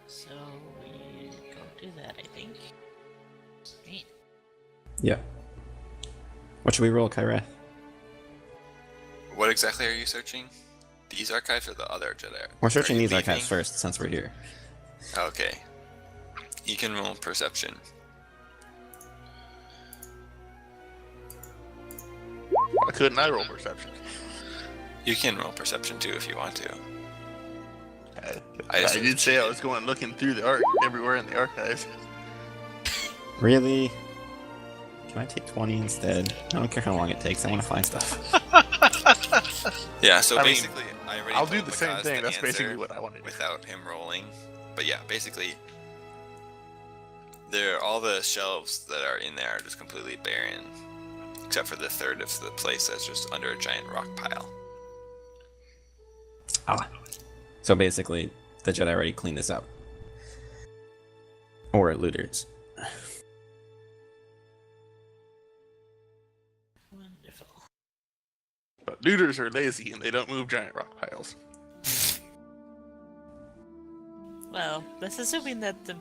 So we go do that, I think. Right. Yeah. What should we roll, Kyrath? What exactly are you searching? These archives or the other Jedi? We're searching Are you these leaving? archives first, since we're here. Okay. You can roll perception. Why couldn't I roll perception? You can roll perception too if you want to. I did say I was going looking through the everywhere in the archives. Really? Can I take 20 instead? I don't care how long it takes. I want to find stuff. Yeah, so I mean, basically, I already I'll told do the same Bakaz thing. That's answer basically what I wanted to do. without him rolling. But yeah, basically, all the shelves that are in there are just completely barren, except for the third of the place that's just under a giant rock pile. Ah. So basically, the Jedi already cleaned this up. Or looters. Wonderful. But looters are lazy and they don't move giant rock piles. Well, that's assuming that the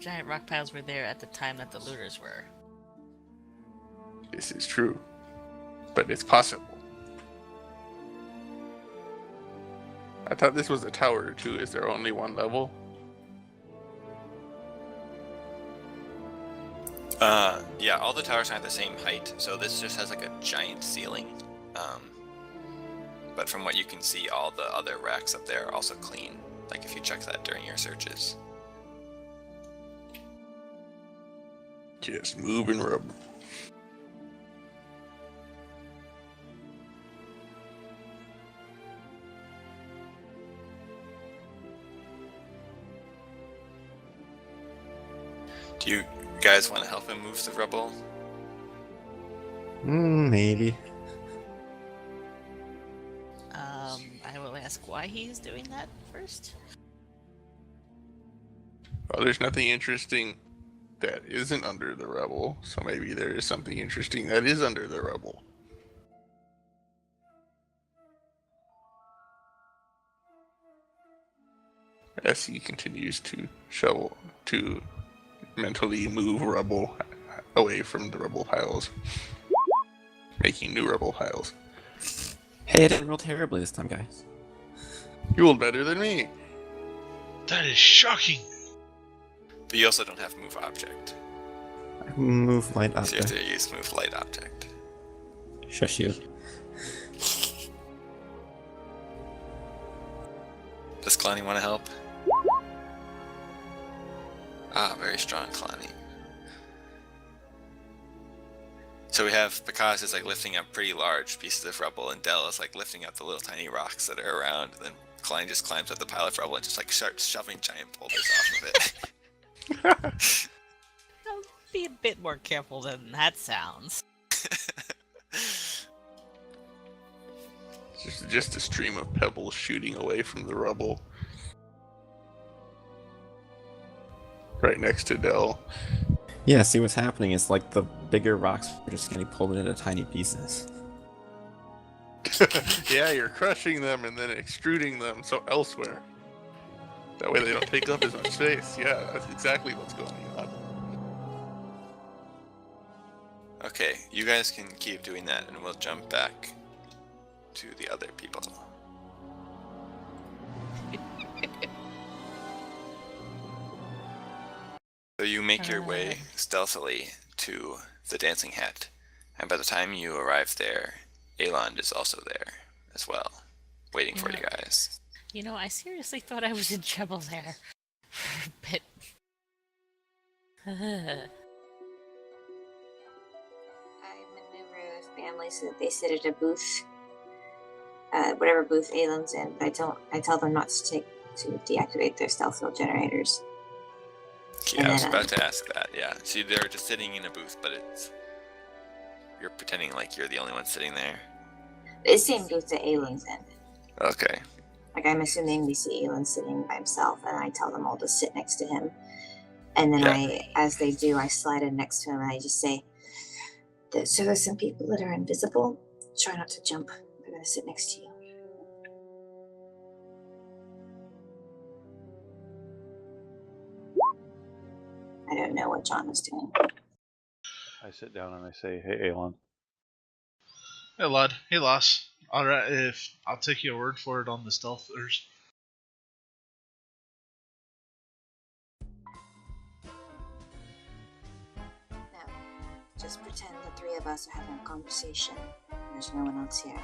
giant rock piles were there at the time that the looters were. This is true. But it's possible. I thought this was a tower too. Is there only one level? Yeah, all the towers aren't the same height, so this just has like a giant ceiling. But from what you can see, all the other racks up there are also clean. Like if you check that during your searches. Just move and rub. Do you guys want to help him move the rubble? Maybe. I will ask why he's doing that first. Well, there's nothing interesting that isn't under the rubble, so maybe there is something interesting that is under the rubble. As he continues to mentally move rubble away from the rubble piles, making new rubble piles. Hey, I didn't roll terribly this time, guys. You rolled better than me. That is shocking. But you also don't have move object. I move light So you have object. to use move light object. Shush you. Does Kalani want to help? Ah, very strong Kalani. So we have Bakaz is like lifting up pretty large pieces of rubble, and Del is like lifting up the little tiny rocks that are around. And then Kalani just climbs up the pile of rubble and just like starts shoving giant boulders off of it. I'll be a bit more careful than that sounds. Just a stream of pebbles shooting away from the rubble. Right next to Del. Yeah, see what's happening is like the bigger rocks are just getting pulled into tiny pieces. Yeah, you're crushing them and then extruding them so elsewhere. That way they don't take up as much space. Yeah, that's exactly what's going on. Okay, you guys can keep doing that, and we'll jump back to the other people. So you make your way stealthily to the Dancing Hat, and by the time you arrive there, Elond is also there as well, waiting for you guys. You know, I seriously thought I was in trouble there. But... I maneuver the family so that they sit at a booth, whatever booth Aelin's in. I tell them not to deactivate their stealth field generators. Yeah, I was about to ask that. Yeah, see, they're just sitting in a booth, but you're pretending like you're the only one sitting there. The same booth that Aelin's in. Okay. Like, I'm assuming we see Aelin sitting by himself, and I tell them all to sit next to him. And then Yeah. as they do, I slide in next to him and I just say, so there's some people that are invisible. Try not to jump. They're going to sit next to you. I don't know what John was doing. I sit down and I say, "Hey, Aelin." Hey, lad. Hey, lass. Alright, if I'll take your word for it on the stealthers. Now, just pretend the three of us are having a conversation. There's no one else here.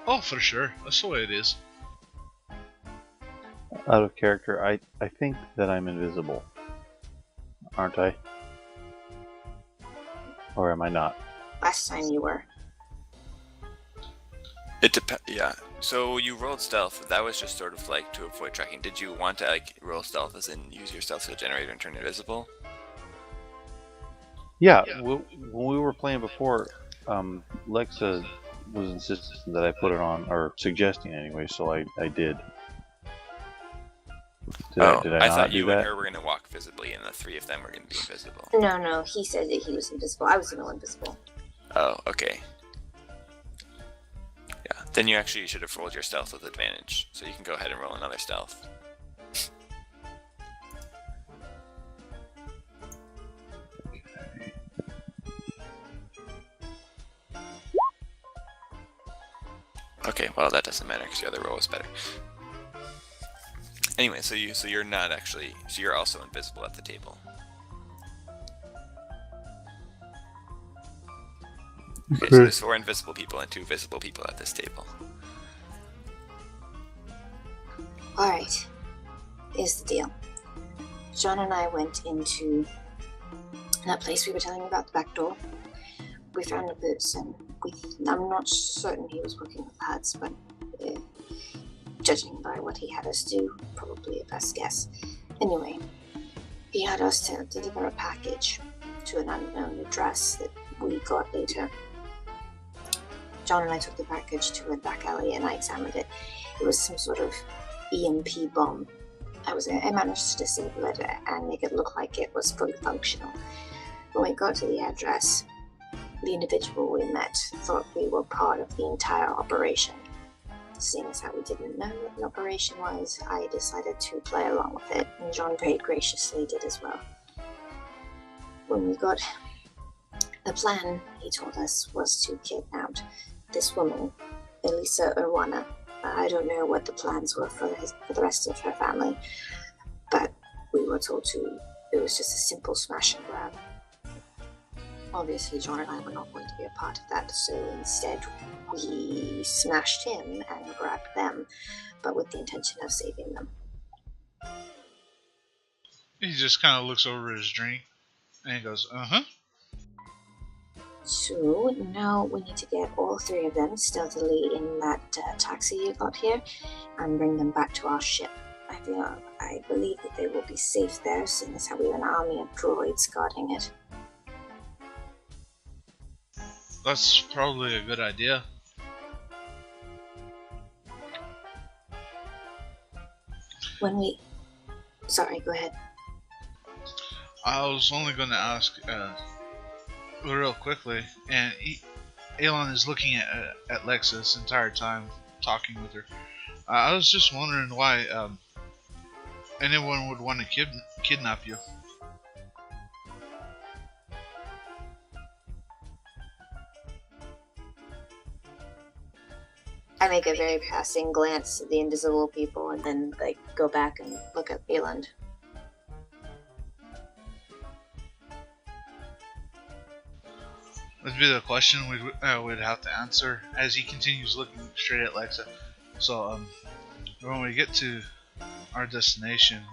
Oh, for sure. That's the way it is. Out of character, I think that I'm invisible, aren't I? Or am I not? Last time you were. It depends. Yeah. So you rolled stealth. That was just sort of like to avoid tracking. Did you want to like roll stealth as in use your stealth skill generator and turn invisible? Yeah. When we were playing before, Lexa was insisting that I put it on, or suggesting anyway, so I did. Did I not thought do you that? and her were gonna walk visibly, and the three of them were gonna be invisible. No, he said that he was invisible. I was the one invisible. Oh, okay. Yeah. Then you actually should have rolled your stealth with advantage, so you can go ahead and roll another stealth. Okay, well that doesn't matter because the other roll was better. Anyway, so you're not actually, so you're also invisible at the table. Okay, so there's 4 invisible people and 2 visible people at this table. Alright. Here's the deal. John and I went into that place we were telling you about, the back door. We found a person. I'm not certain he was working with lads, but judging by what he had us do, probably a best guess. Anyway, he had us to deliver a package to an unknown address that we got later. John and I took the package to a back alley and I examined it. It was some sort of EMP bomb. I managed to disable it and make it look like it was fully functional. When we got to the address, the individual we met thought we were part of the entire operation. Seeing as how we didn't know what the operation was, I decided to play along with it, and John very graciously did as well. When we got the plan, he told us, was to kidnap this woman, Elisa Irwana. I don't know what the plans were for the rest of her family, but we were told it was just a simple smash and grab. Obviously, John and I were not going to be a part of that, so instead we smashed him and grabbed them, but with the intention of saving them. He just kind of looks over his drink and he goes, uh-huh. So now we need to get all 3 of them stealthily in that taxi you got here and bring them back to our ship. I believe that they will be safe there, seeing as how we have an army of droids guarding it. That's probably a good idea. Sorry, go ahead. I was only going to ask real quickly, and Aelin is looking at Lexa this entire time, talking with her. I was just wondering why anyone would want to kidnap you. I make a very passing glance at the invisible people and then go back and look at Aelin. Would be the question we'd have to answer as he continues looking straight at Lexa. So when we get to our destination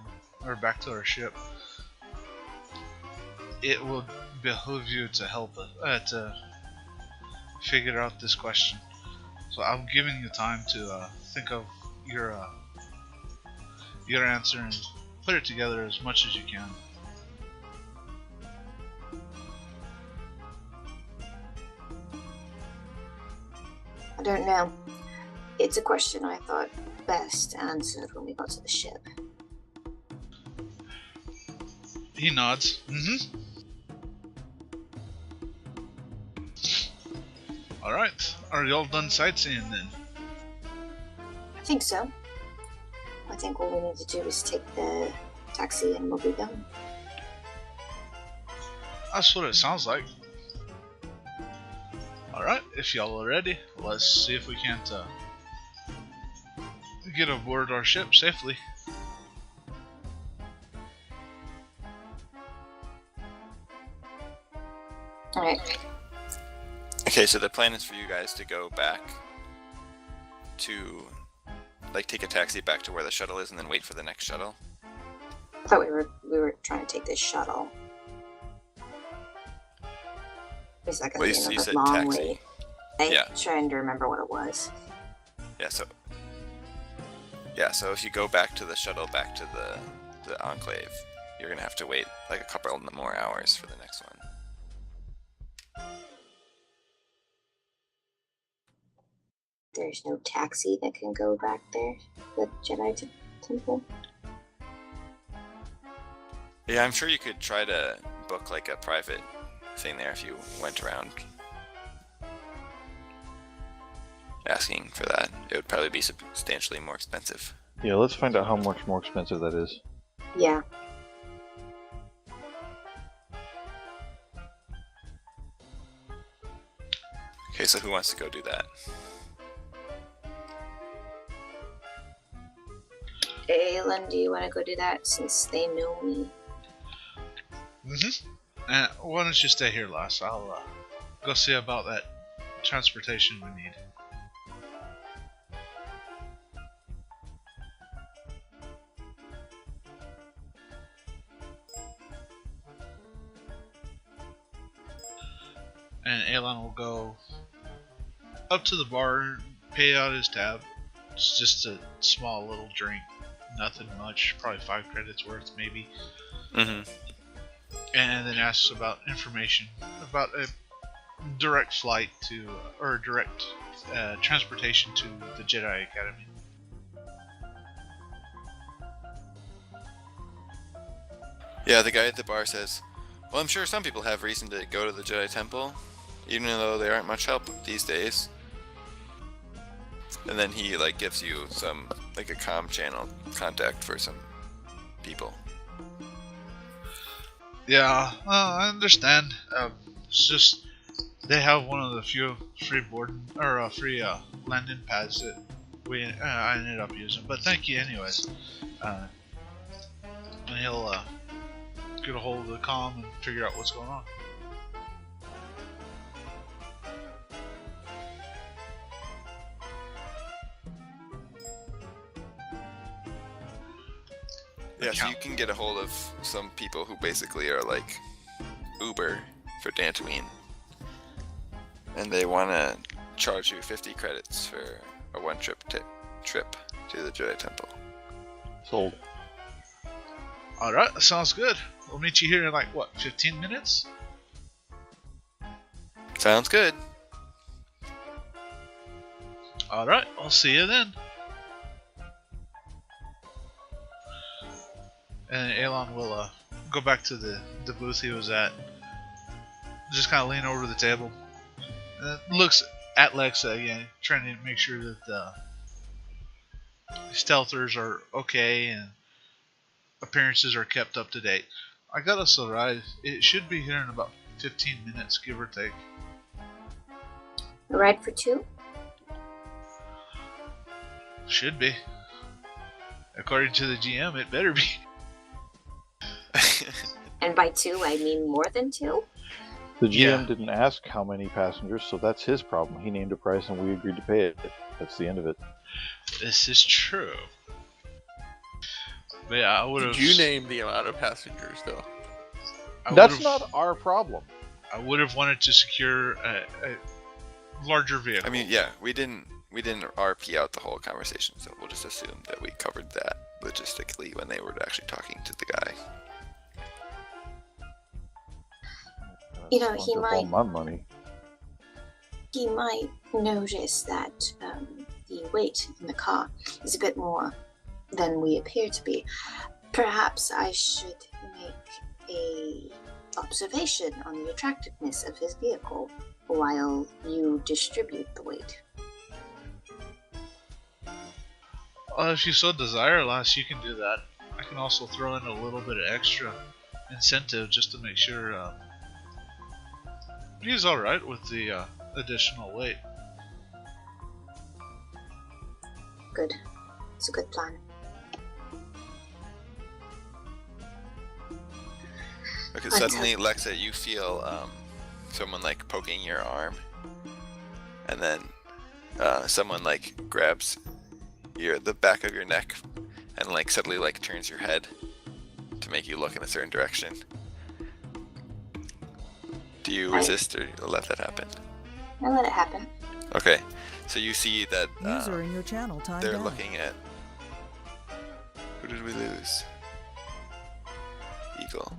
or back to our ship, it will behoove you to help us to figure out this question. So I'm giving you time to think of your answer and put it together as much as you can. I don't know. It's a question I thought best answered when we got to the ship. He nods. Mm-hmm. Alright. Are y'all done sightseeing then? I think so. I think all we need to do is take the taxi and we'll be done. That's what it sounds like. Alright, if y'all are ready, let's see if we can't get aboard our ship safely. Alright. Okay, so the plan is for you guys to go back to, like, take a taxi back to where the shuttle is and then wait for the next shuttle. I thought we were trying to take this shuttle. It's like Well, a you said long taxi. wait. I'm Yeah. trying to remember what it was. Yeah, so if you go back to the shuttle, back to the Enclave, you're gonna have to wait like a couple more hours for the next one. There's no taxi that can go back there, the Jedi Temple. Yeah, I'm sure you could try to book like a private thing there if you went around asking for that. It would probably be substantially more expensive. Yeah, let's find out how much more expensive that is. Yeah. Okay, so who wants to go do that? Aelin, do you want to go do that since they know me? Mm-hmm. Why don't you stay here, Lass? I'll go see about that transportation we need. And Aelin will go up to the bar, pay out his tab. It's just a small little drink, nothing much, probably 5 credits worth maybe. Mm-hmm. And then asks about information about a direct flight to, or direct transportation to the Jedi Academy. Yeah, the guy at the bar says, well, I'm sure some people have reason to go to the Jedi Temple, even though they aren't much help these days. And then he like gives you some, like a comm channel contact for some people. Yeah, I understand. It's just they have one of the few free boarding or free landing pads that I ended up using. But thank you anyways. And he'll get a hold of the comm and figure out what's going on. Yeah, so you can get a hold of some people who basically are like Uber for Dantooine. And they want to charge you 50 credits for a one-trip trip to the Jedi Temple. Sold. Alright, that sounds good. We'll meet you here in like, what, 15 minutes? Sounds good. Alright, I'll see you then. And Aelin will go back to the booth he was at. Just kind of lean over the table. And looks at Lexa again, trying to make sure that the stealthers are okay and appearances are kept up to date. I got us a ride. It should be here in about 15 minutes, give or take. A ride for 2? Should be. According to the GM, it better be. And by 2, I mean more than 2? The GM Yeah. didn't ask how many passengers, so that's his problem. He named a price and we agreed to pay it. That's the end of it. This is true. But yeah, I would have. Did you name the amount of passengers, though? That's not our problem. I would have wanted to secure a larger vehicle. I mean, yeah, we didn't RP out the whole conversation, so we'll just assume that we covered that logistically when they were actually talking to the guy. You know, All my money. he might notice that the weight in the car is a bit more than we appear to be. Perhaps I should make a observation on the attractiveness of his vehicle while you distribute the weight. If you so desire, lass, you can do that. I can also throw in a little bit of extra incentive just to make sure he's alright with the additional weight. Good. It's a good plan. Okay, suddenly, Lexa, you feel someone like poking your arm, and then someone like grabs the back of your neck, and like suddenly like turns your head to make you look in a certain direction. Do you resist or let that happen? I'll let it happen. Okay, so you see that User in your channel timed they're out. looking at. Who did we lose? Eagle.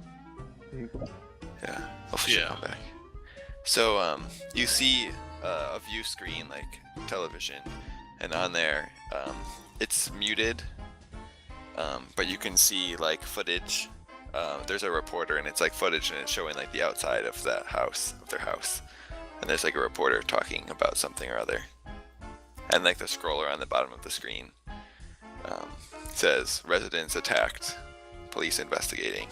Yeah, hopefully she'll come back. So you see a view screen like television, and on there it's muted, but you can see like footage. There's a reporter, and it's like footage, and it's showing like the outside of that house, of their house, and there's like a reporter talking about something or other, and like the scroller on the bottom of the screen says residents attacked, police investigating.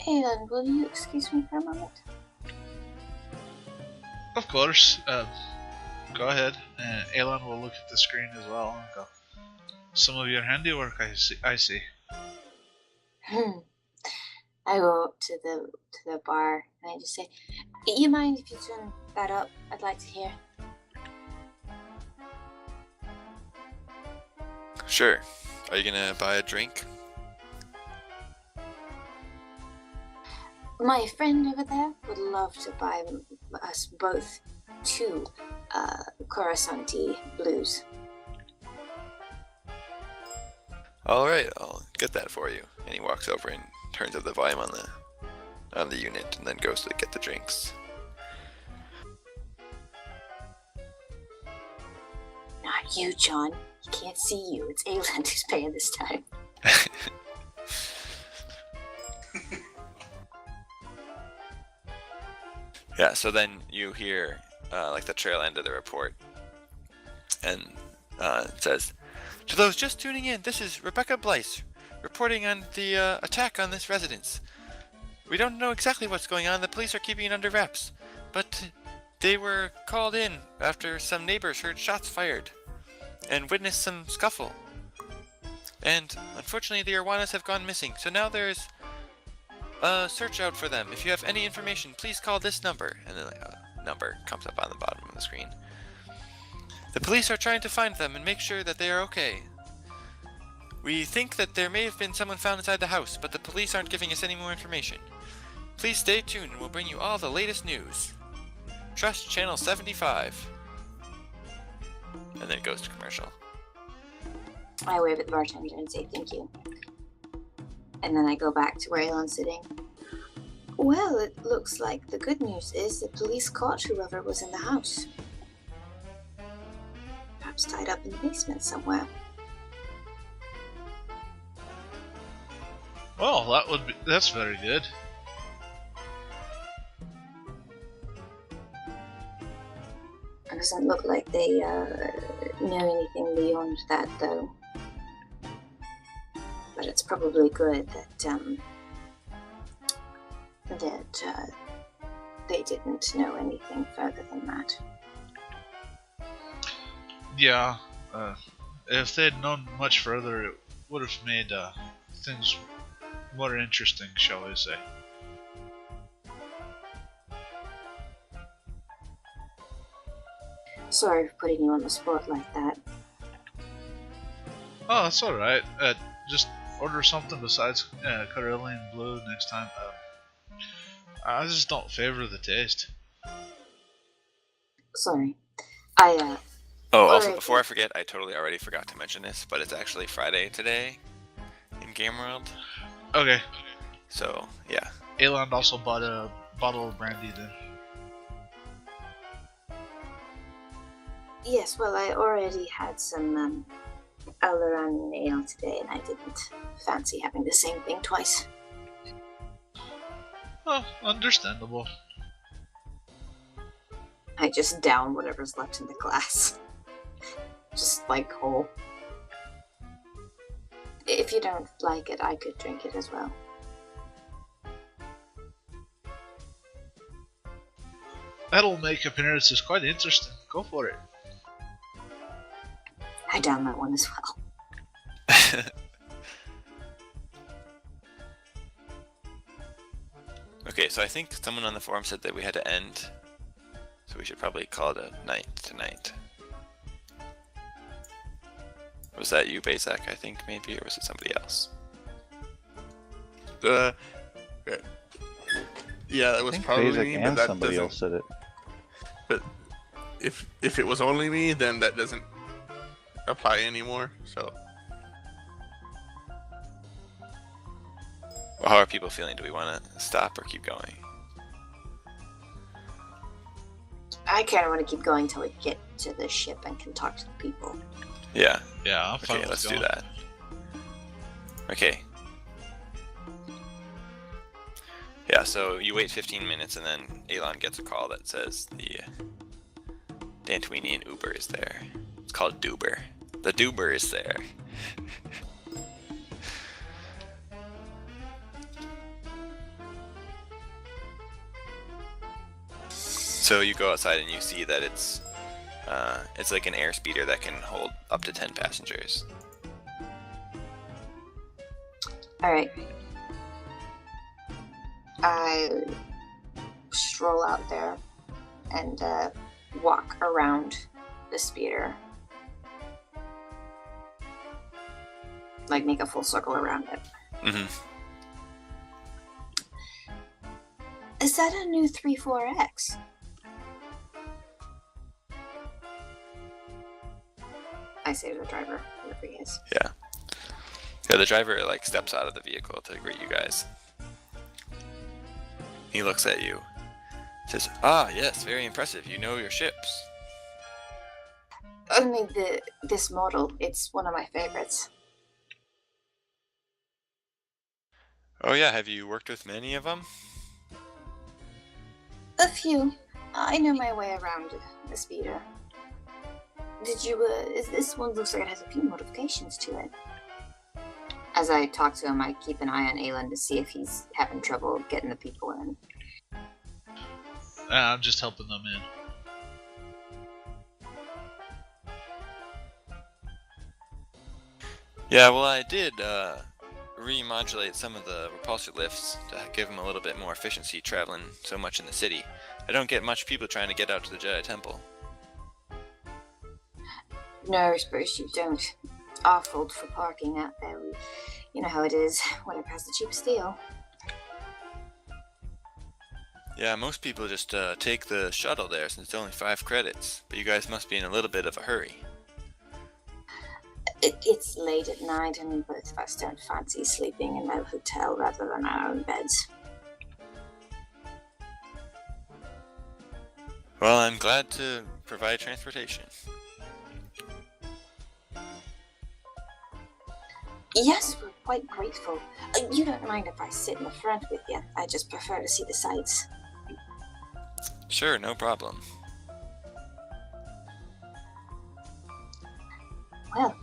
Aiden, will you excuse me for a moment? Of course. Go ahead, and Aelon will look at the screen as well and go, "Some of your handiwork, I see." I go up to the bar and I just say, "You mind if you turn that up? I'd like to hear." Sure. Are you gonna buy a drink? My friend over there would love to buy us both 2 Coruscanti blues. All right, I'll get that for you. And he walks over and turns up the volume on the unit, and then goes to get the drinks. Not you, John. He can't see you. It's Aelin who's paying this time. Yeah, so then you hear like the trail end of the report, and it says, "To those just tuning in, this is Rebecca Blyce reporting on the attack on this residence. We don't know exactly what's going on. The police are keeping it under wraps, but they were called in after some neighbors heard shots fired and witnessed some scuffle. And unfortunately, the Irwanas have gone missing, so now there's a search out for them. If you have any information, please call this number." And then like, a number comes up on the bottom of the screen. "The police are trying to find them and make sure that they are okay. We think that there may have been someone found inside the house, but the police aren't giving us any more information. Please stay tuned and we'll bring you all the latest news. Trust Channel 75. And then it goes to commercial. I wave at the bartender and say thank you. And then I go back to where Aelon's sitting. Well, it looks like the good news is the police caught whoever was in the house. Perhaps tied up in the basement somewhere. Well, that's very good. It doesn't look like they know anything beyond that, though. But it's probably good that they didn't know anything further than that. Yeah, if they'd known much further, it would have made things more interesting, shall we say. Sorry for putting you on the spot like that. Oh, that's alright. Just order something besides Carillion Blue next time. I just don't favor the taste. Sorry. Oh, also, Alright. before I forget, I totally already forgot to mention this, but it's actually Friday today in Game World. Okay. So, yeah. Aelon also bought a bottle of brandy then. Yes, well, I already had some Alaran ale today, and I didn't fancy having the same thing twice. Oh, understandable. I just down whatever's left in the glass. Just like whole. If you don't like it, I could drink it as well. That'll make appearances quite interesting. Go for it. I down that one as well. Okay, so I think someone on the forum said that we had to end, so we should probably call it a night tonight. Was that you, Bazak, I think, maybe, or was it somebody else? Yeah, that I was think probably Bazak me, but and that somebody doesn't. else said it. But if it was only me, then that doesn't apply anymore. So Well, how are people feeling? Do we want to stop or keep going? I kind of want to keep going till we get to the ship and can talk to the people. Yeah. Yeah, I'm fine Okay, with let's do going. that. Okay. Yeah, so you wait 15 minutes and then Elon gets a call that says the Dantooinian Uber is there. It's called Duber. The Duber is there. So you go outside and you see that it's like an air speeder that can hold up to 10 passengers. Alright. I stroll out there and walk around the speeder. Like, make a full circle around it. Mm-hmm. Is that a new 34X? I say to the driver, whoever he is. Yeah, the driver like steps out of the vehicle to greet you guys. He looks at you. Says, "Ah, yes, very impressive. You know your ships." Only this model, it's one of my favorites. Oh yeah, have you worked with many of them? A few. I know my way around the speeder. Did you, this one looks like it has a few modifications to it. As I talk to him, I keep an eye on Aelin to see if he's having trouble getting the people in. I'm just helping them in. Yeah, well I did remodulate some of the repulsor lifts to give them a little bit more efficiency traveling so much in the city. I don't get much people trying to get out to the Jedi Temple. No, I suppose you don't. Awful for parking out there. You know how it is when it has the cheapest deal. Yeah, most people just take the shuttle there since it's only 5 credits, but you guys must be in a little bit of a hurry. It's late at night, and both of us don't fancy sleeping in a hotel rather than our own beds. Well, I'm glad to provide transportation. Yes, we're quite grateful. You don't mind if I sit in the front with you. I just prefer to see the sights. Sure, no problem. Well,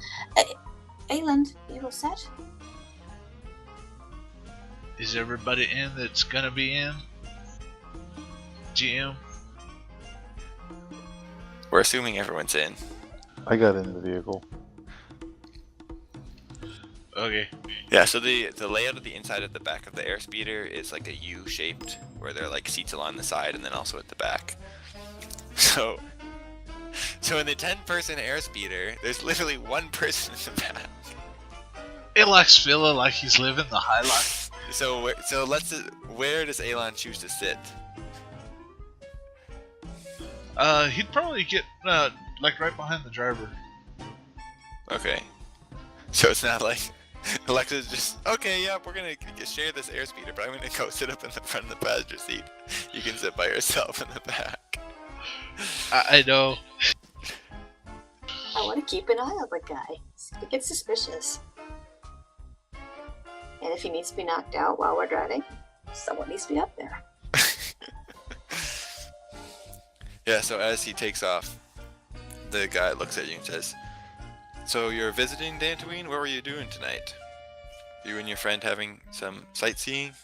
Aeland, you all set? Is everybody in that's gonna be in? GM? We're assuming everyone's in. I got in the vehicle. Okay. Yeah, so the layout of the inside of the back of the airspeeder is like a U-shaped, where there are like seats along the side and then also at the back. So in the 10-person airspeeder, there's literally one person in the back. It likes feeling like he's living the high life. So where does Elon choose to sit? He'd probably get like right behind the driver. Okay. So it's not like Alexa's just, okay, yeah, we're gonna share this airspeeder, but I'm gonna go sit up in the front of the passenger seat. You can sit by yourself in the back. I know. want to keep an eye on the guy. It gets suspicious. And if he needs to be knocked out while we're driving, someone needs to be up there. Yeah, so as he takes off, the guy looks at you and says, "So you're visiting Dantooine? What were you doing tonight? You and your friend having some sightseeing?"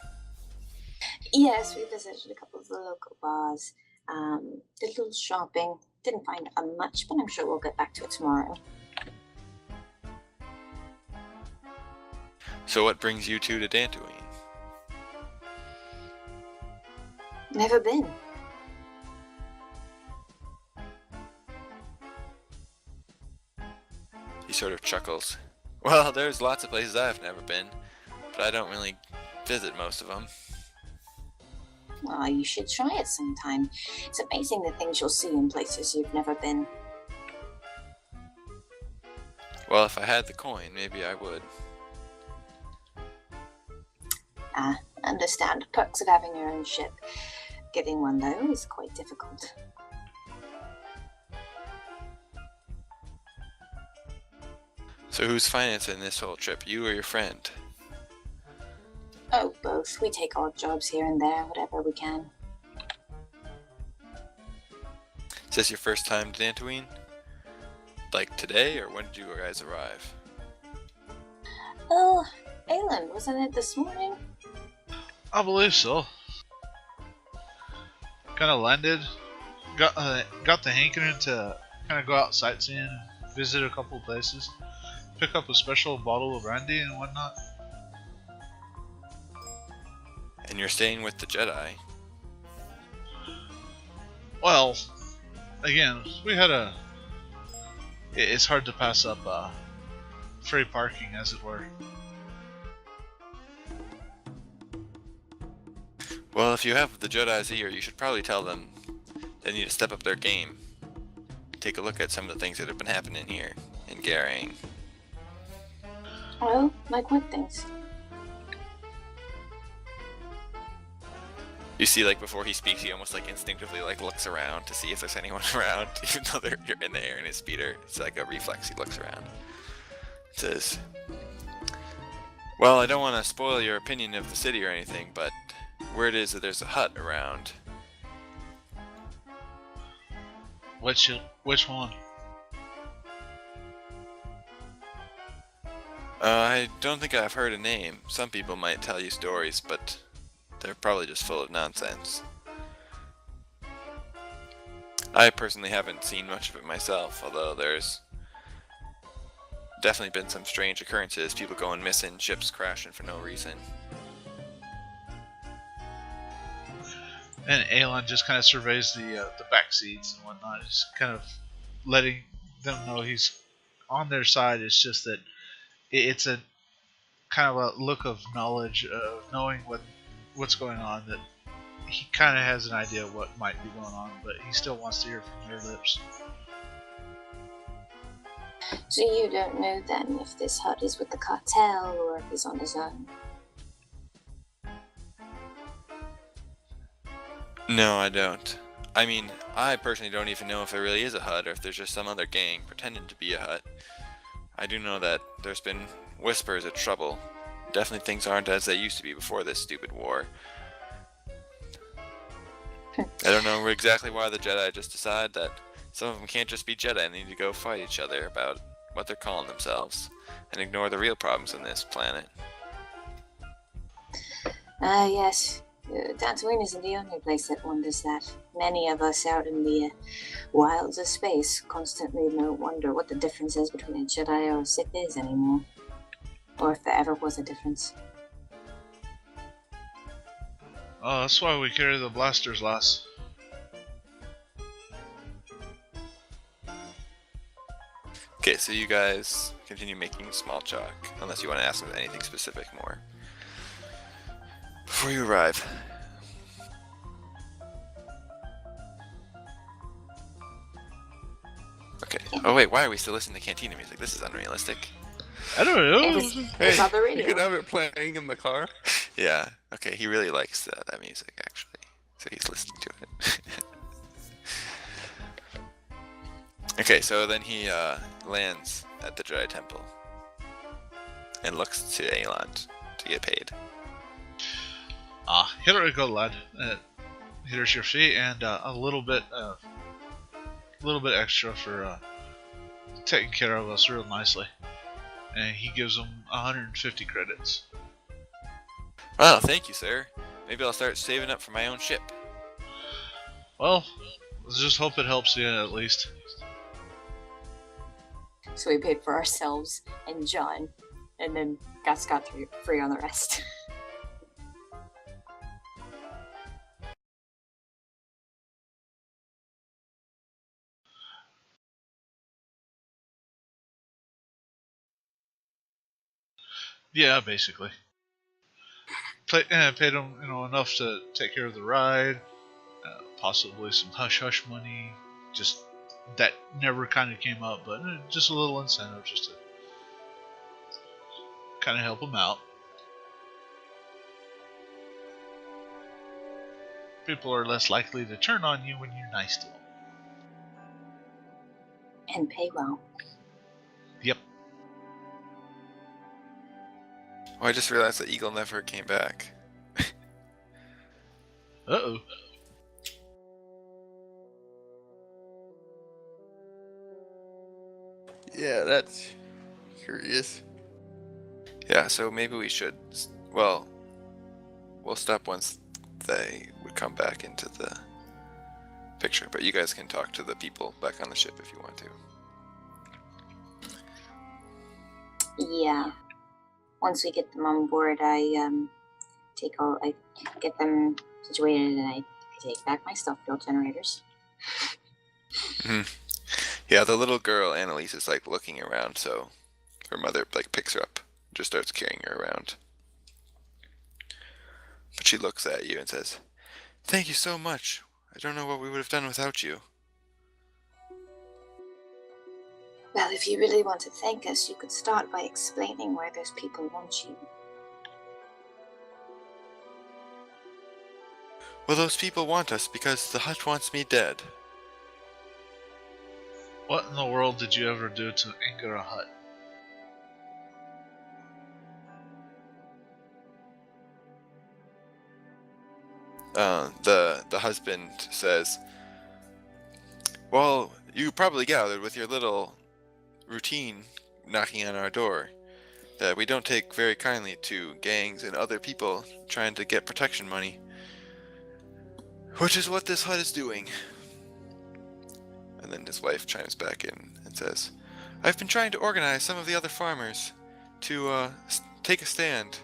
Yes, we visited a couple of the local bars. Did a little shopping. Didn't find much, but I'm sure we'll get back to it tomorrow. So what brings you two to Dantooine? Never been. He sort of chuckles. "Well, there's lots of places I've never been, but I don't really visit most of them." Oh, you should try it sometime. It's amazing the things you'll see in places you've never been. Well, if I had the coin, maybe I would. Understand perks of having your own ship. Getting one, though, is quite difficult. So who's financing this whole trip, you or your friend? Oh, both. We take odd jobs here and there, whatever we can. Is this your first time to Dantooine? Like today, or when did you guys arrive? Oh, Aelin, wasn't it this morning? I believe so. Kind of landed, got the hankering to kind of go out sightseeing, visit a couple places, pick up a special bottle of brandy and whatnot. And you're staying with the Jedi. Well, again, we had it's hard to pass up free parking, as it were. Well, if you have the Jedi's ear, you should probably tell them they need to step up their game. Take a look at some of the things that have been happening here in Garang. Well, like what things? You see, like, before he speaks, he almost, like, instinctively, like, looks around to see if there's anyone around, even though you're in the air in his speeder. It's like a reflex, he looks around. It says, "Well, I don't want to spoil your opinion of the city or anything, but word is that there's a hut around." Which one? I don't think I've heard a name. Some people might tell you stories, but they're probably just full of nonsense. I personally haven't seen much of it myself, although there's definitely been some strange occurrences, people going missing, ships crashing for no reason. And Aelin just kind of surveys the back seats and whatnot, just kind of letting them know he's on their side. It's just that it's a kind of a look of knowledge of knowing what's going on, that he kind of has an idea of what might be going on, but he still wants to hear from their lips. So you don't know then if this hut is with the cartel or if he's on his own? No, I don't. I mean, I personally don't even know if there really is a hut or if there's just some other gang pretending to be a hut. I do know that there's been whispers of trouble. Definitely things aren't as they used to be before this stupid war. I don't know exactly why the Jedi just decide that some of them can't just be Jedi and they need to go fight each other about what they're calling themselves and ignore the real problems on this planet. Yes. Dantooine isn't the only place that wonders that. Many of us out in the wilds of space constantly wonder what the difference is between a Jedi or a Sith is anymore. Or if there ever was a difference. Oh, that's why we carry the blasters, lass. Okay, so you guys continue making small talk, unless you want to ask them anything specific more before you arrive. Okay. Oh wait, why are we still listening to Cantina music? This is unrealistic. I don't know. It's on the You radio. could have it playing in the car. Yeah. Okay. He really likes that music actually, so he's listening to it. Okay. So then he lands at the Jedi Temple and looks to Aelon to get paid. Here we go, lad. Here's your fee and a little bit extra for taking care of us real nicely. And he gives him 150 credits. Well, thank you, sir. Maybe I'll start saving up for my own ship. Well, let's just hope it helps you at least. So we paid for ourselves and John, and then got scot-free on the rest. Yeah, basically. Paid him, enough to take care of the ride, possibly some hush-hush money. Just that never kind of came up, but just a little incentive just to kind of help him out. People are less likely to turn on you when you're nice to them. And pay well. Yep. Oh, I just realized that Eagle never came back. Uh-oh. Yeah, that's curious. Yeah, so maybe we should. Well, we'll stop once they would come back into the picture, but you guys can talk to the people back on the ship if you want to. Yeah. Once we get them on board, I get them situated, and I take back my stuff fuel generators. Yeah, the little girl Annalise is like looking around, so her mother like picks her up, just starts carrying her around. But she looks at you and says, "Thank you so much. I don't know what we would have done without you." Well, if you really want to thank us, you could start by explaining why those people want you. Well, those people want us because the Hutt wants me dead. What in the world did you ever do to anger a Hutt? The husband says, "Well, you probably gathered with your little routine knocking on our door that we don't take very kindly to gangs and other people trying to get protection money, which is what this Hutt is doing." And then his wife chimes back in and says, "I've been trying to organize some of the other farmers to take a stand,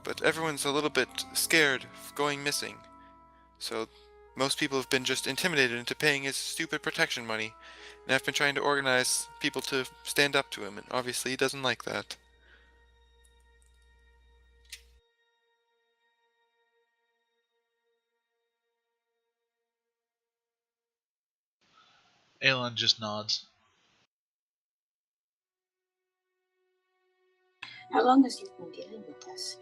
but everyone's a little bit scared of going missing. So most people have been just intimidated into paying his stupid protection money, and I've been trying to organize people to stand up to him, and obviously he doesn't like that." Aelon just nods. How long has you been dealing with this?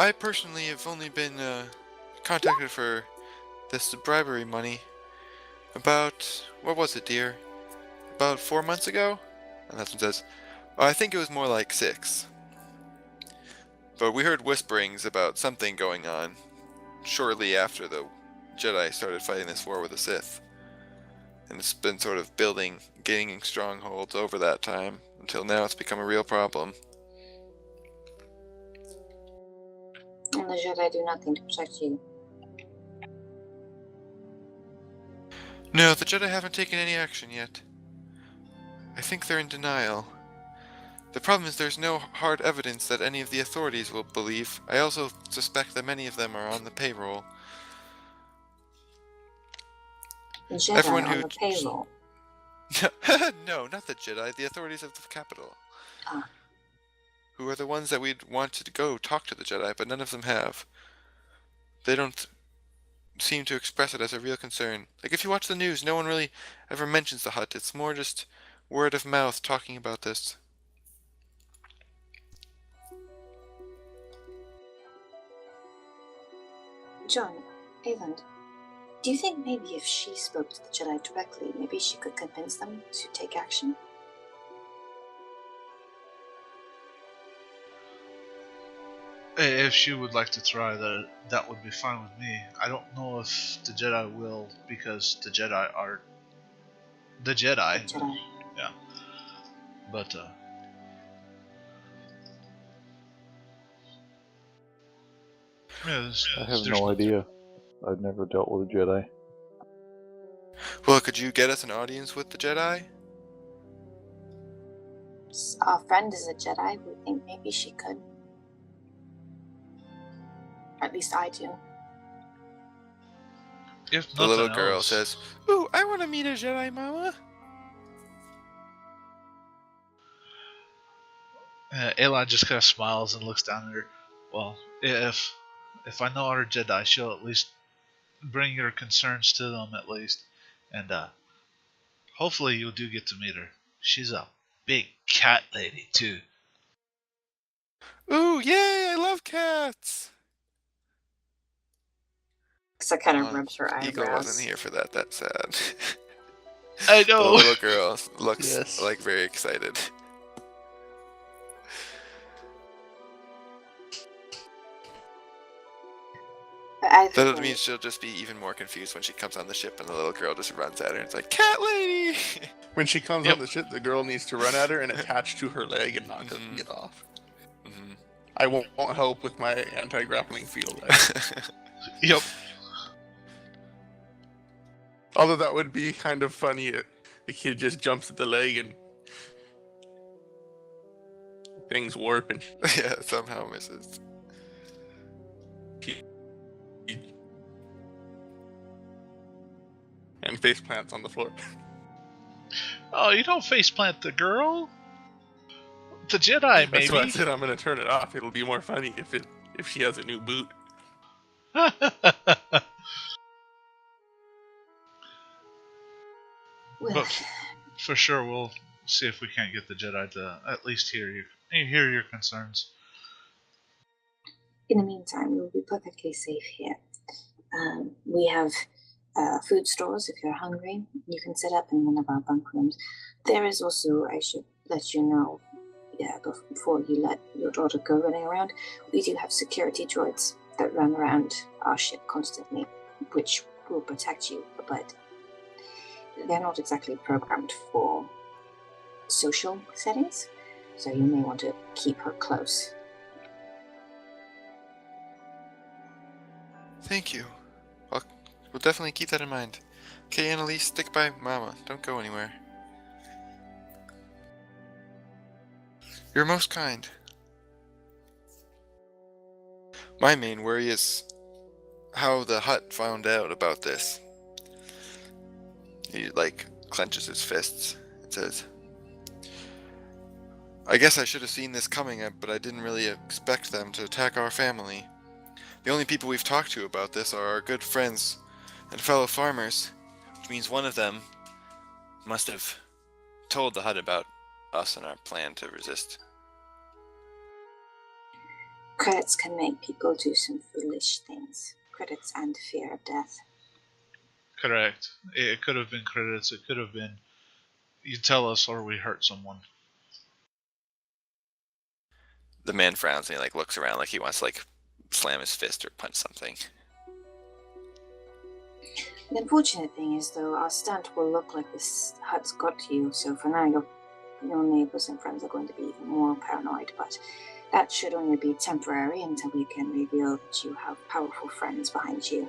I personally have only been contacted for this bribery money about, what was it, dear? About 4 months ago? And that's what says, "Oh, I think it was more like 6. But we heard whisperings about something going on shortly after the Jedi started fighting this war with the Sith. And it's been sort of building, gaining strongholds over that time, until now it's become a real problem." And the Jedi do nothing to protect you. No, the Jedi haven't taken any action yet. I think they're in denial. The problem is there's no hard evidence that any of the authorities will believe. I also suspect that many of them are on the payroll. The Jedi Everyone on who- the payroll. No, not the Jedi, the authorities of the capital. Ah. Who are the ones that we'd want to go talk to the Jedi, but none of them have. They don't seem to express it as a real concern. Like, if you watch the news, no one really ever mentions the Hutt. It's more just word of mouth talking about this. John, Ayland, do you think maybe if she spoke to the Jedi directly, maybe she could convince them to take action? If she would like to try that, that would be fine with me. I don't know if the Jedi will, because the Jedi are the Jedi. The Jedi. Yeah. But yeah, I have there's no idea. I've never dealt with a Jedi. Well, could you get us an audience with the Jedi? Our friend is a Jedi. We think maybe she could. At least I do. If The little nothing girl else, says, "Ooh, I want to meet a Jedi, Mama." Ayla just kind of smiles and looks down at her. Well, if I know our Jedi, she'll at least bring your concerns to them at least, and hopefully you do get to meet her. She's a big cat lady too. Ooh, yay! I love cats. So kind of Oh, rubs her Eagle eyebrows. wasn't here for that. That's sad. I The know. little girl looks Yes. like very excited. But either That way, means she'll just be even more confused when she comes on the ship and the little girl just runs at her and it's like, "Cat lady!" When she comes Yep. on the ship, the girl needs to run at her and attach to her leg and not just Mhm. get off. Mhm. I won't help with my anti-grappling field. Yep. Although that would be kind of funny. The kid just jumps at the leg and things warp and Yeah, somehow misses. and face plants on the floor. Oh, you don't faceplant the girl. The Jedi, That's why I maybe. said I'm gonna turn it off. It'll be more funny if she has a new boot. well, But for sure, we'll see if we can't get the Jedi to at least hear your concerns. in the meantime, we will be perfectly safe here. We have food stores if you're hungry. You can set up in one of our bunk rooms. There is also, I should let you know, before you let your daughter go running around, we do have security droids that run around our ship constantly, which will protect you, but they're not exactly programmed for social settings, so you may want to keep her close. Thank you. We'll definitely keep that in mind. Okay, Annalise, stick by Mama. Don't go anywhere. You're most kind. My main worry is how the Hutt found out about this. He, clenches his fists and says, "I guess I should have seen this coming, but I didn't really expect them to attack our family. The only people we've talked to about this are our good friends and fellow farmers, which means one of them must have told the Hutt about us and our plan to resist." Credits can make people do some foolish things. Credits and fear of death. Correct. It could have been credits. It could have been you tell us or we hurt someone. The man frowns and he looks around like he wants to slam his fist or punch something. The unfortunate thing is, though, our stunt will look like this Hutt's got to you, so for now your neighbors and friends are going to be even more paranoid, but that should only be temporary until we can reveal that you have powerful friends behind you.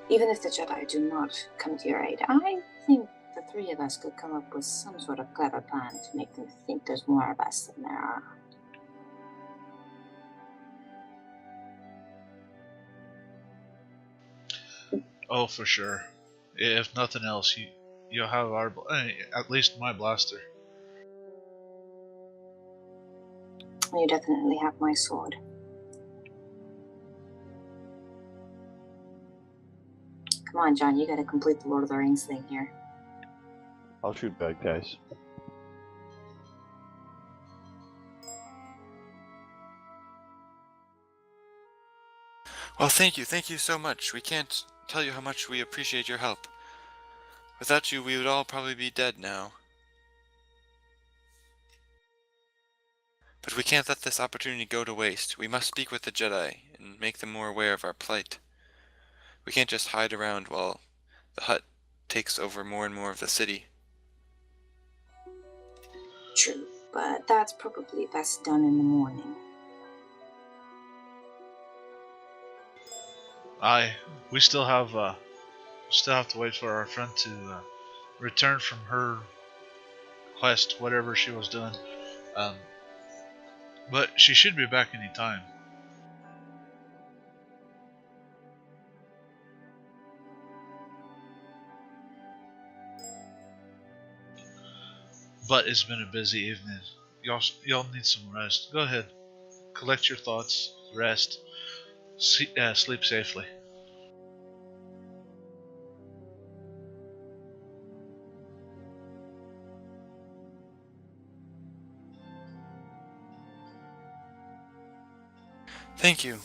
Even if the Jedi do not come to your aid, I think the three of us could come up with some sort of clever plan to make them think there's more of us than there are. Oh, for sure. If nothing else, you'll have at least my blaster. You definitely have my sword. Come on, John, you gotta complete the Lord of the Rings thing here. I'll shoot bad guys. Well, thank you so much. We can't tell you how much we appreciate your help. Without you, we would all probably be dead now. But we can't let this opportunity go to waste. We must speak with the Jedi and make them more aware of our plight. We can't just hide around while the Hutt takes over more and more of the city. True, but that's probably best done in the morning. We still have to wait for our friend to return from her quest, whatever she was doing. But she should be back any time. But it's been a busy evening. Y'all need some rest. Go ahead, collect your thoughts, rest, sleep safely. Thank you.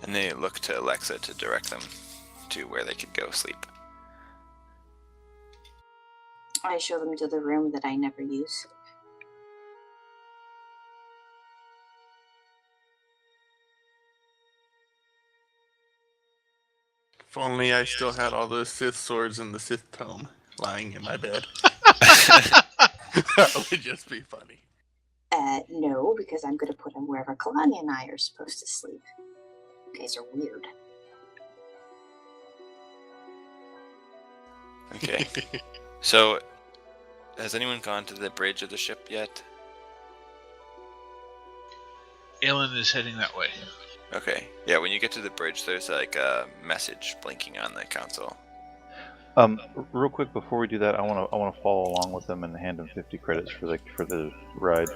And they look to Alexa to direct them to where they could go sleep. I show them to the room that I never use. If only I still had all those Sith swords and the Sith tome lying in my bed. That would just be funny. No, because I'm going to put them wherever Kalani and I are supposed to sleep. You guys are weird. Okay. So, has anyone gone to the bridge of the ship yet? Aelin is heading that way. Okay. Yeah, when you get to the bridge, there's like a message blinking on the console. Real quick before we do that, I wanna follow along with them and hand them 50 credits for the ride.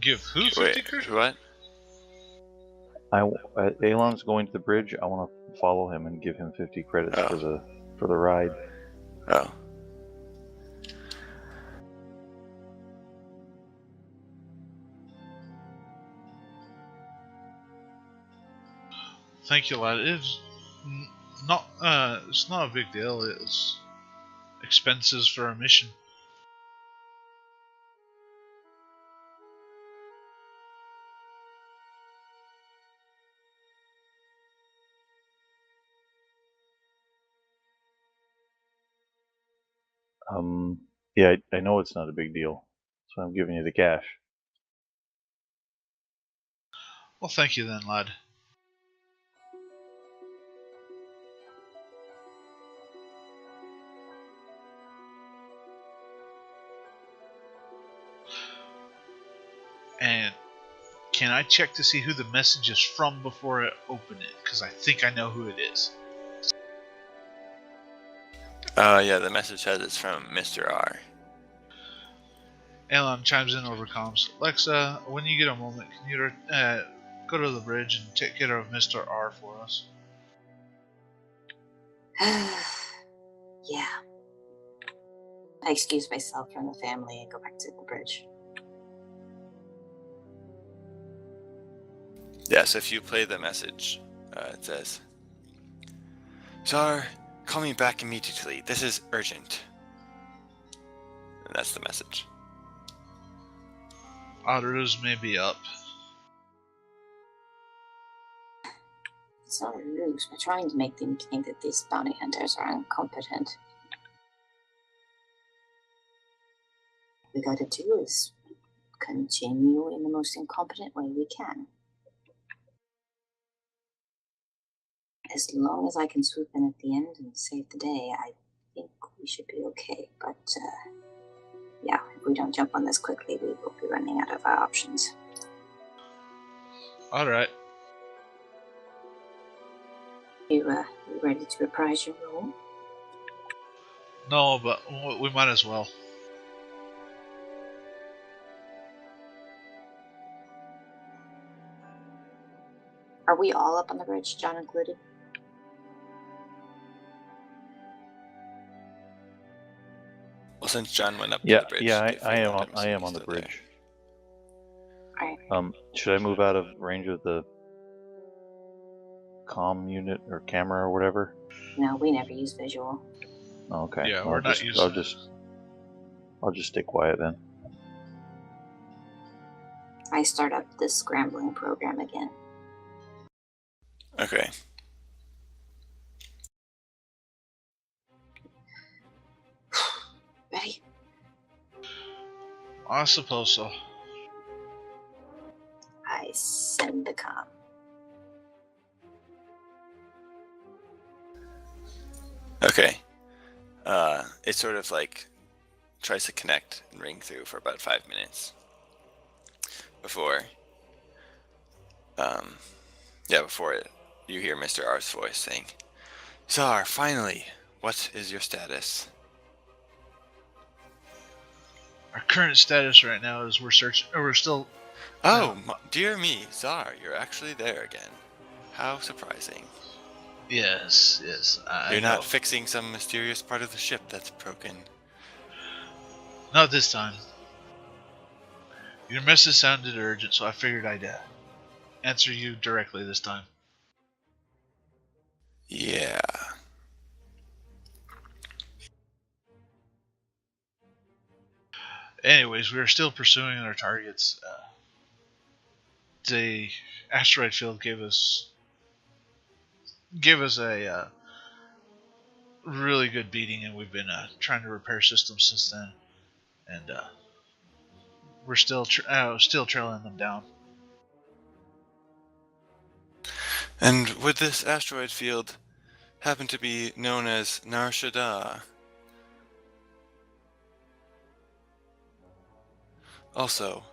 Give who 50 Wait, credits? what? Aelon's going to the bridge. I want to follow him and give him 50 credits for the ride. Oh. Thank you, lad. It's not a big deal. It's expenses for a mission. Yeah, I know it's not a big deal, so I'm giving you the cash. Well, thank you then, lad. And can I check to see who the message is from before I open it? Because I think I know who it is. Yeah, the message says it's from Mr. R. Aelon chimes in over comms. Alexa, when you get a moment, can you go to the bridge and take care of Mr. R for us? Yeah. I excuse myself from the family and go back to the bridge. Yeah, so if you play the message, it says, Czar, call me back immediately. This is urgent. And that's the message. Auditors may be up. It's not a ruse. We're trying to make them think that these bounty hunters are incompetent. What we gotta do is continue in the most incompetent way we can. As long as I can swoop in at the end and save the day, I think we should be okay. But, yeah, if we don't jump on this quickly, we will be running out of our options. Alright. You ready to reprise your role? No, but we might as well. Are we all up on the bridge, John included? Well, since John went up Yeah, to the bridge, yeah, Dave I and am Adam I am seems on the still there. bridge. Alright. Should I move out of range of the comm unit or camera or whatever? No, we never use visual. Oh, okay. Yeah, Well, we're not using. I'll just stay quiet then. I start up the scrambling program again. Okay. Ready? I suppose so. I send the comm. Okay. It sort of like tries to connect and ring through for about 5 minutes before, before you hear Mr. R's voice saying, "Czar, finally, what is your status?" Our current status right now is we're searching. We're still. Oh, dear me, Czar, you're actually there again. How surprising. Yes. You're not fixing some mysterious part of the ship that's broken. Not this time. Your message sounded urgent, so I figured I'd answer you directly this time. Yeah. Anyways, we are still pursuing our targets. The asteroid field gave us a really good beating, and we've been trying to repair systems since then, and we're still trailing them down. And would this asteroid field happen to be known as Nar Shaddaa? Also,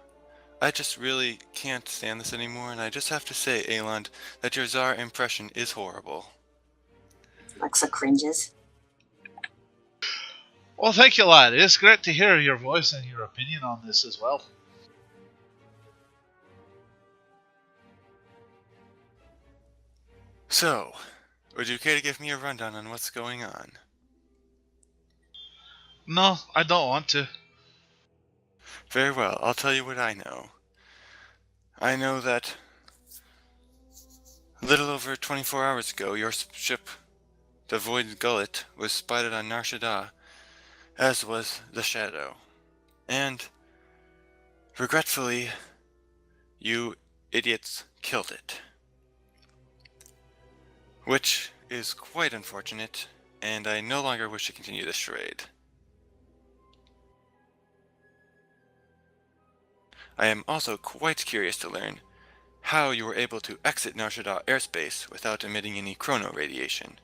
I just really can't stand this anymore, and I just have to say, Aelond, that your Tsar impression is horrible. Lexa cringes. Well, thank you, lad. It's great to hear your voice and your opinion on this as well. So, would you care to give me a rundown on what's going on? No, I don't want to. Very well, I'll tell you what I know. I know that a little over 24 hours ago, your ship, the Void Gullet, was spotted on Nar Shaddaa, as was the Shadow. And, regretfully, you idiots killed it. Which is quite unfortunate, and I no longer wish to continue this charade. I am also quite curious to learn how you were able to exit Nar Shaddaa airspace without emitting any chrono radiation.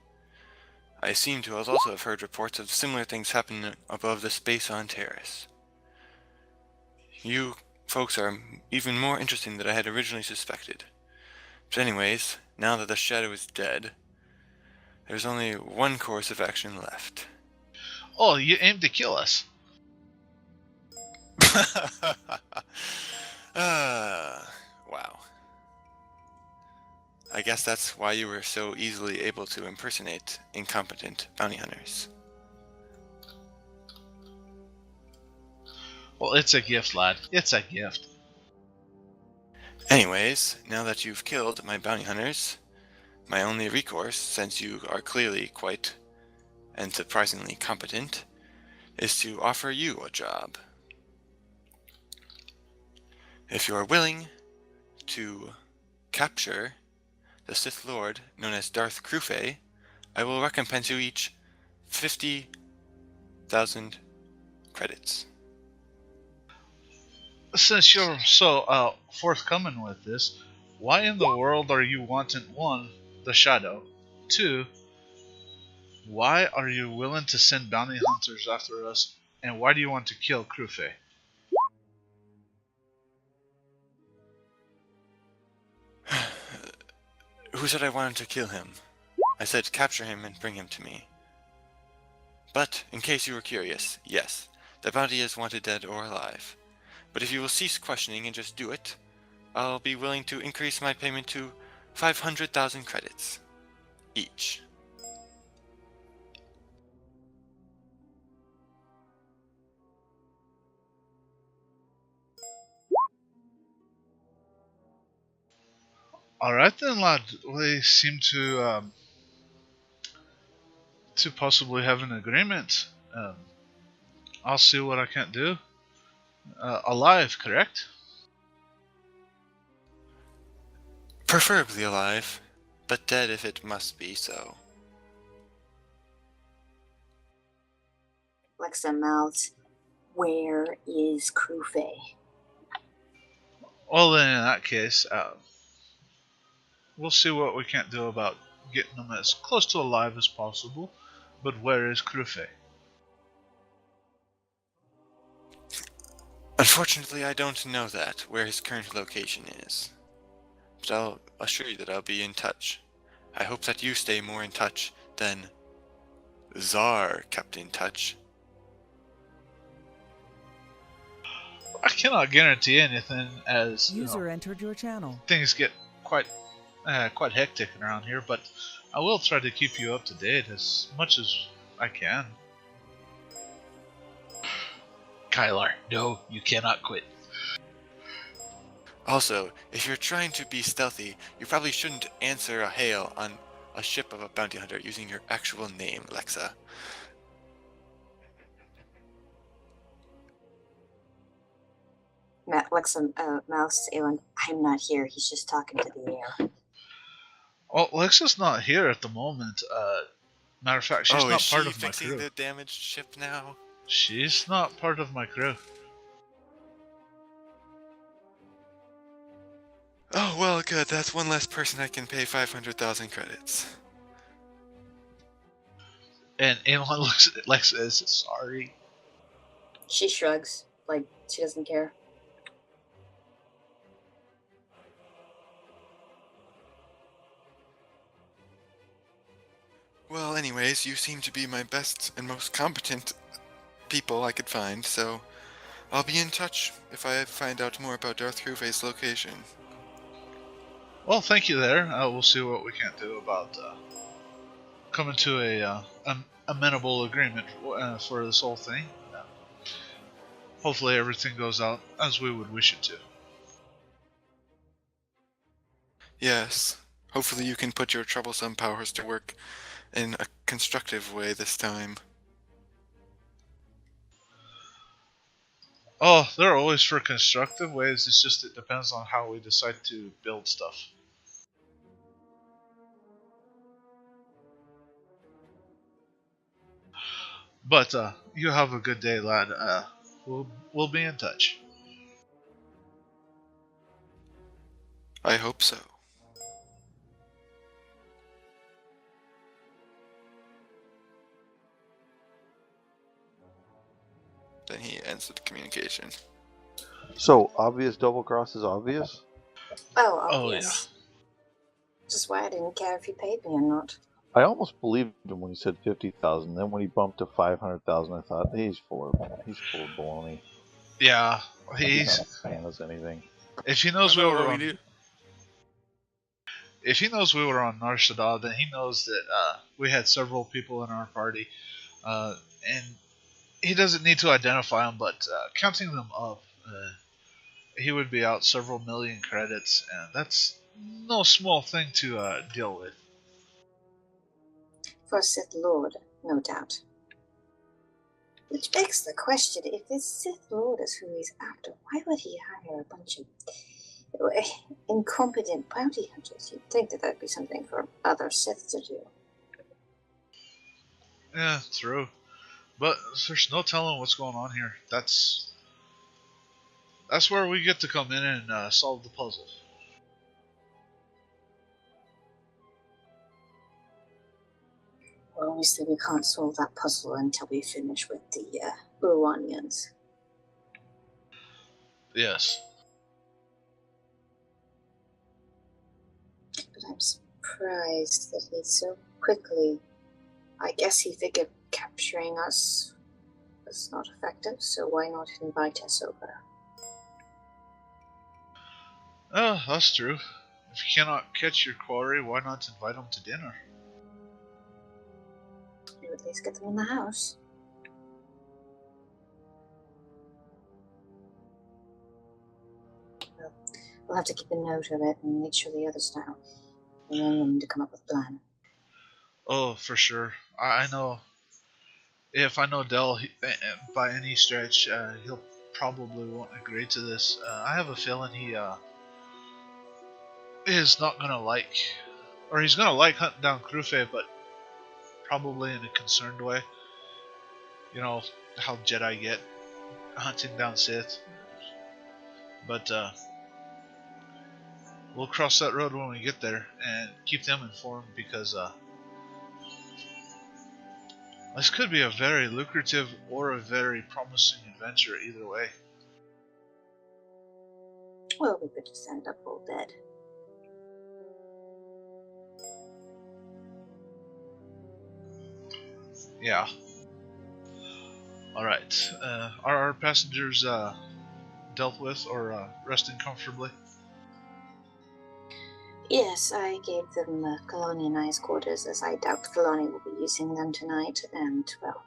I seem to also have heard reports of similar things happening above the space on Terrace. You folks are even more interesting than I had originally suspected. But anyways, now that the Shadow is dead, there's only one course of action left. Oh, you aim to kill us. Wow. I guess that's why you were so easily able to impersonate incompetent bounty hunters. Well, it's a gift, lad. It's a gift. Anyways, now that you've killed my bounty hunters, my only recourse, since you are clearly quite and surprisingly competent, is to offer you a job. If you are willing to capture the Sith Lord known as Darth Krufei, I will recompense you each 50,000 credits. Since you're so forthcoming with this, why in the world are you wanting, 1, the Shadow, 2, why are you willing to send bounty hunters after us, and why do you want to kill Krufei? Who said I wanted to kill him? I said capture him and bring him to me. But, in case you were curious, yes, the bounty is wanted dead or alive. But if you will cease questioning and just do it, I'll be willing to increase my payment to 500,000 credits. Each. Alright then, lad. We seem to possibly have an agreement. I'll see what I can do. Alive, correct? Preferably alive, but dead if it must be so. Lexa mouths, where is Crufe? Well then, in that case, we'll see what we can do about getting them as close to alive as possible. But where is Crufe? Unfortunately, I don't know that, where his current location is. But I'll assure you that I'll be in touch. I hope that you stay more in touch than Czar kept in touch. I cannot guarantee anything, as you know, User entered your channel. things get quite hectic around here. But I will try to keep you up to date as much as I can. Kylar, no, you cannot quit. Also, if you're trying to be stealthy, you probably shouldn't answer a hail on a ship of a bounty hunter using your actual name, Lexa. Lexa mouths to Aelin, I'm not here. He's just talking to the air. Well, Lexa's not here at the moment. Matter of fact, she's not is part she of my fixing crew. the damaged ship now? She's not part of my crew. Oh, well, good. That's one less person I can pay 500,000 credits. And Aelin looks at Lexa and says, sorry. She shrugs, like she doesn't care. Well, anyways, you seem to be my best and most competent people I could find, so I'll be in touch if I find out more about Darth Crufe's location. Well, thank you there. We'll see what we can do about coming to a amenable agreement for this whole thing. Hopefully everything goes out as we would wish it to. Yes. Hopefully you can put your troublesome powers to work in a constructive way this time. Oh, they're always for constructive ways. It's just it depends on how we decide to build stuff. But you have a good day, lad. We'll be in touch. I hope so. Then he ends the communication. So, obvious double cross is obvious? Oh, Oh, obvious. Just why I didn't care if he paid me or not. I almost believed him when he said 50,000. Then when he bumped to 500,000, I thought he's full of baloney. Yeah, He's not paying us anything. if he knows we I know were what we on, do. if he knows we were on Nar Shaddaa, then he knows that we had several people in our party, and he doesn't need to identify them. But counting them up, he would be out several million credits, and that's no small thing to deal with. For a Sith Lord, no doubt. Which begs the question, if this Sith Lord is who he's after, why would he hire a bunch of incompetent bounty hunters? You'd think that that'd be something for other Sith to do. Yeah, true. But there's no telling what's going on here. That's where we get to come in and solve the puzzle. Well, obviously we can't solve that puzzle until we finish with the Ruanians. Yes. But I'm surprised that he so quickly... I guess he figured capturing us was not effective, so why not invite us over? Oh, that's true. If you cannot catch your quarry, why not invite them to dinner? Or at least get them in the house. Well, we'll have to keep a note of it and make sure the others know. And then we'll need to come up with a plan. Oh, for sure. I know. If I know Dell by any stretch, he'll probably won't agree to this. I have a feeling he is not gonna like, or he's gonna like hunting down Krufe, but probably in a concerned way. You know how Jedi get hunting down Sith. But we'll cross that road when we get there and keep them informed, because this could be a very lucrative or a very promising adventure either way. Well, we could just end up all dead. Yeah. Alright. Are our passengers dealt with or resting comfortably? Yes, I gave them Kalani and I's quarters, as I doubt Kalani will be using them tonight, and, well,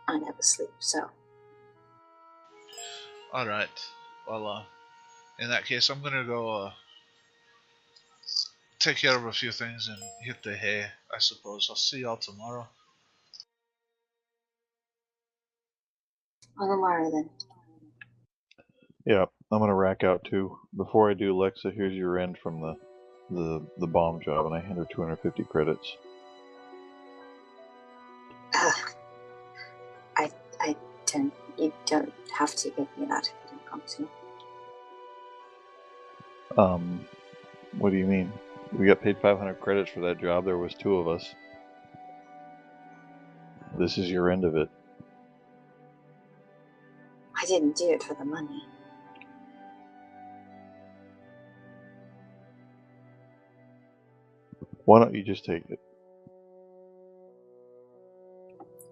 I never sleep, so. Alright. Well, in that case, I'm gonna go take care of a few things and hit the hay, I suppose. I'll see y'all tomorrow. On the morrow, then. Yeah, I'm gonna rack out too. Before I do, Lexa, here's your end from the bomb job, and I hand her 250 credits. I don't. You don't have to give me that if you don't want to. What do you mean? We got paid 500 credits for that job. There was 2 of us. This is your end of it. I didn't do it for the money. Why don't you just take it?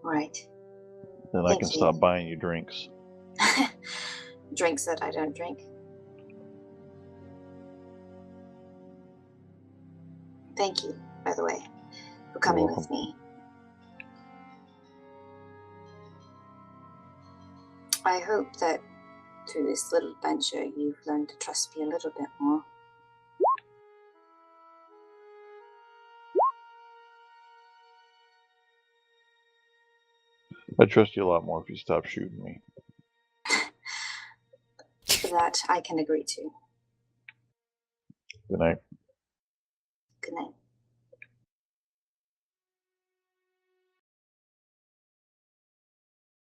Right. Then I Thank can you. stop buying you drinks. Drinks that I don't drink. Thank you, by the way, for coming with me. I hope that through this little adventure you've learned to trust me a little bit more. I trust you a lot more if you stop shooting me. That I can agree to. Good night. Good night.